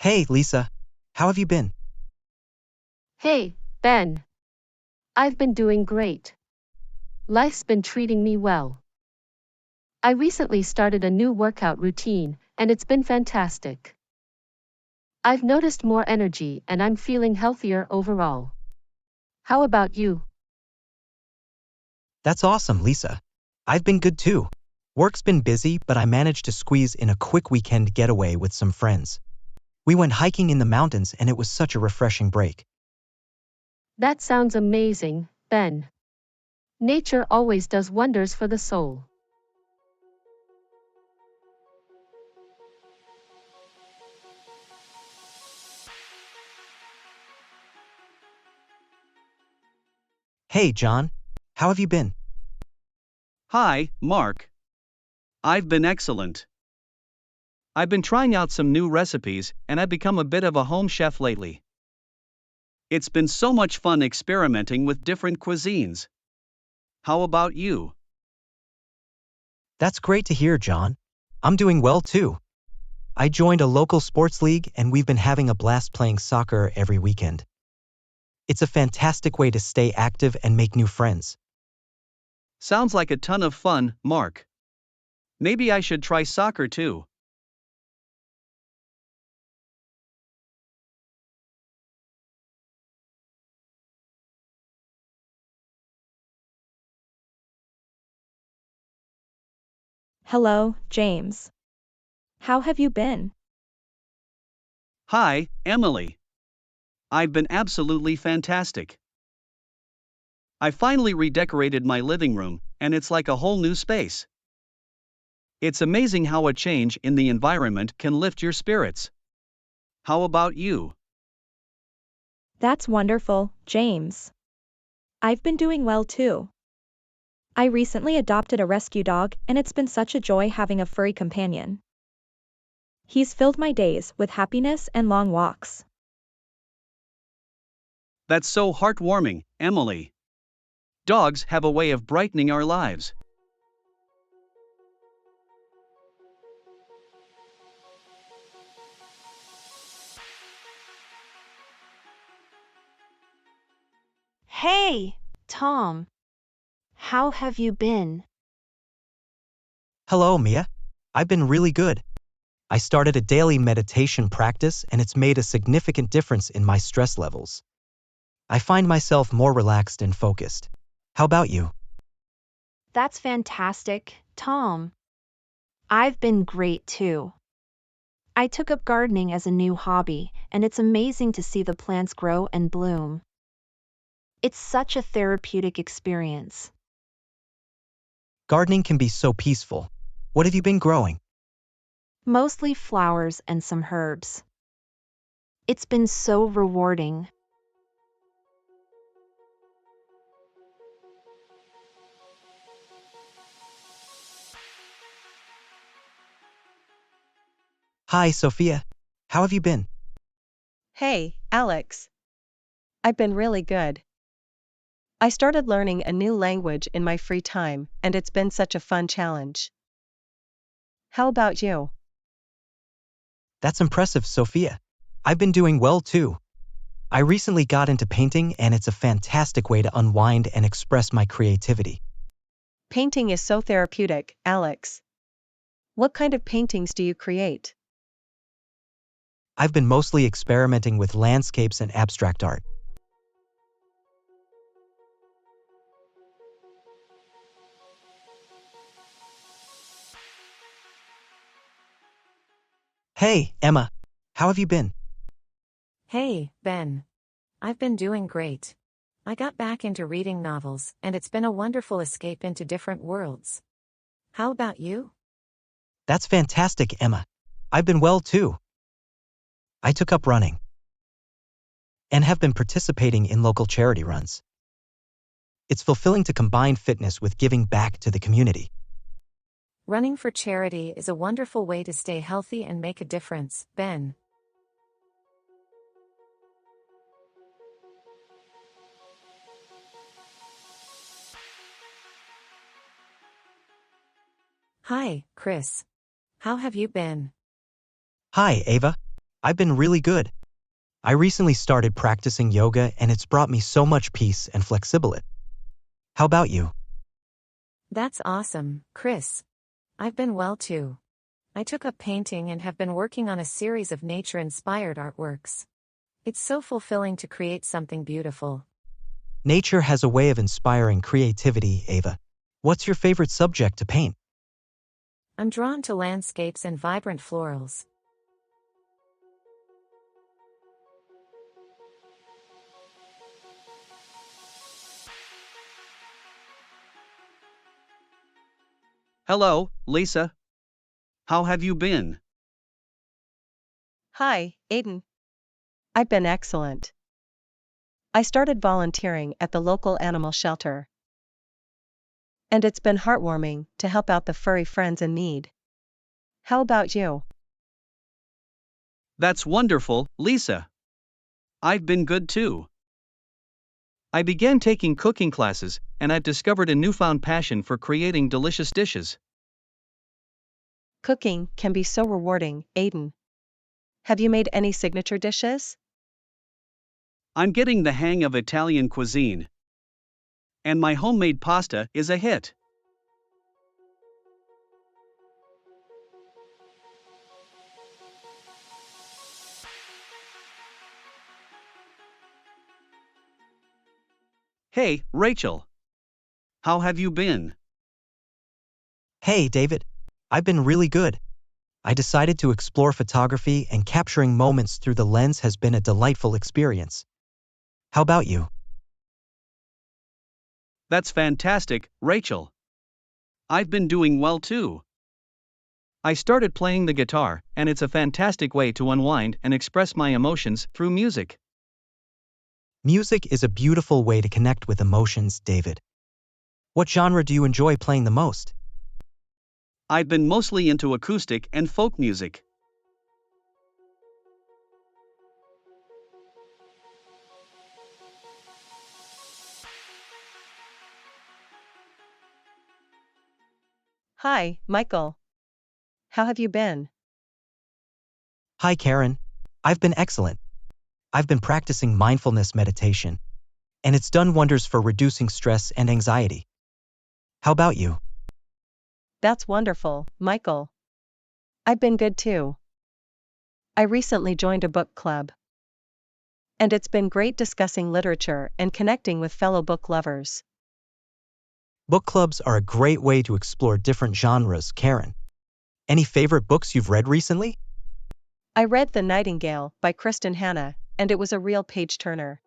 Hey, Lisa. How have you been? Hey, Ben. I've been doing great. Life's been treating me well. I recently started a new workout routine, and it's been fantastic. I've noticed more energy and I'm feeling healthier overall. How about you? That's awesome, Lisa. I've been good too. Work's been busy, but I managed to squeeze in a quick weekend getaway with some friends. We went hiking in the mountains and it was such a refreshing break. That sounds amazing, Ben. Nature always does wonders for the soul. Hey, John. How have you been? Hi, Mark. I've been excellent. I've been trying out some new recipes and I've become a bit of a home chef lately. It's been so much fun experimenting with different cuisines. How about you? That's great to hear, John. I'm doing well too. I joined a local sports league and we've been having a blast playing soccer every weekend. It's a fantastic way to stay active and make new friends. Sounds like a ton of fun, Mark. Maybe I should try soccer too. Hello, James. How have you been? Hi, Emily. I've been absolutely fantastic. I finally redecorated my living room, and it's like a whole new space. It's amazing how a change in the environment can lift your spirits. How about you? That's wonderful, James. I've been doing well too. I recently adopted a rescue dog and it's been such a joy having a furry companion. He's filled my days with happiness and long walks. That's so heartwarming, Emily. Dogs have a way of brightening our lives. Hey, Tom. How have you been? Hello, Mia. I've been really good. I started a daily meditation practice and it's made a significant difference in my stress levels. I find myself more relaxed and focused. How about you? That's fantastic, Tom. I've been great too. I took up gardening as a new hobby, and it's amazing to see the plants grow and bloom. It's such a therapeutic experience. Gardening can be so peaceful. What have you been growing? Mostly flowers and some herbs. It's been so rewarding. Hi, Sophia. How have you been? Hey, Alex. I've been really good. I started learning a new language in my free time, and it's been such a fun challenge. How about you? That's impressive, Sophia. I've been doing well too. I recently got into painting and it's a fantastic way to unwind and express my creativity. Painting is so therapeutic, Alex. What kind of paintings do you create? I've been mostly experimenting with landscapes and abstract art. Hey, Emma. How have you been? Hey, Ben. I've been doing great. I got back into reading novels, and it's been a wonderful escape into different worlds. How about you? That's fantastic, Emma. I've been well too. I took up running and have been participating in local charity runs. It's fulfilling to combine fitness with giving back to the community. Running for charity is a wonderful way to stay healthy and make a difference, Ben. Hi, Chris. How have you been? Hi, Ava. I've been really good. I recently started practicing yoga and it's brought me so much peace and flexibility. How about you? That's awesome, Chris. I've been well too. I took up painting and have been working on a series of nature-inspired artworks. It's so fulfilling to create something beautiful. Nature has a way of inspiring creativity, Ava. What's your favorite subject to paint? I'm drawn to landscapes and vibrant florals. Hello, Lisa. How have you been? Hi, Aiden. I've been excellent. I started volunteering at the local animal shelter. And it's been heartwarming to help out the furry friends in need. How about you? That's wonderful, Lisa. I've been good too. I began taking cooking classes, and I've discovered a newfound passion for creating delicious dishes. Cooking can be so rewarding, Aiden. Have you made any signature dishes? I'm getting the hang of Italian cuisine. And my homemade pasta is a hit. Hey, Rachel. How have you been? Hey, David. I've been really good. I decided to explore photography and capturing moments through the lens has been a delightful experience. How about you? That's fantastic, Rachel. I've been doing well too. I started playing the guitar, and it's a fantastic way to unwind and express my emotions through music. Music is a beautiful way to connect with emotions, David. What genre do you enjoy playing the most? I've been mostly into acoustic and folk music. Hi, Michael. How have you been? Hi, Karen. I've been excellent. I've been practicing mindfulness meditation, and it's done wonders for reducing stress and anxiety. How about you? That's wonderful, Michael. I've been good too. I recently joined a book club. And it's been great discussing literature and connecting with fellow book lovers. Book clubs are a great way to explore different genres, Karen. Any favorite books you've read recently? I read The Nightingale by Kristen Hanna, and it was a real page-turner.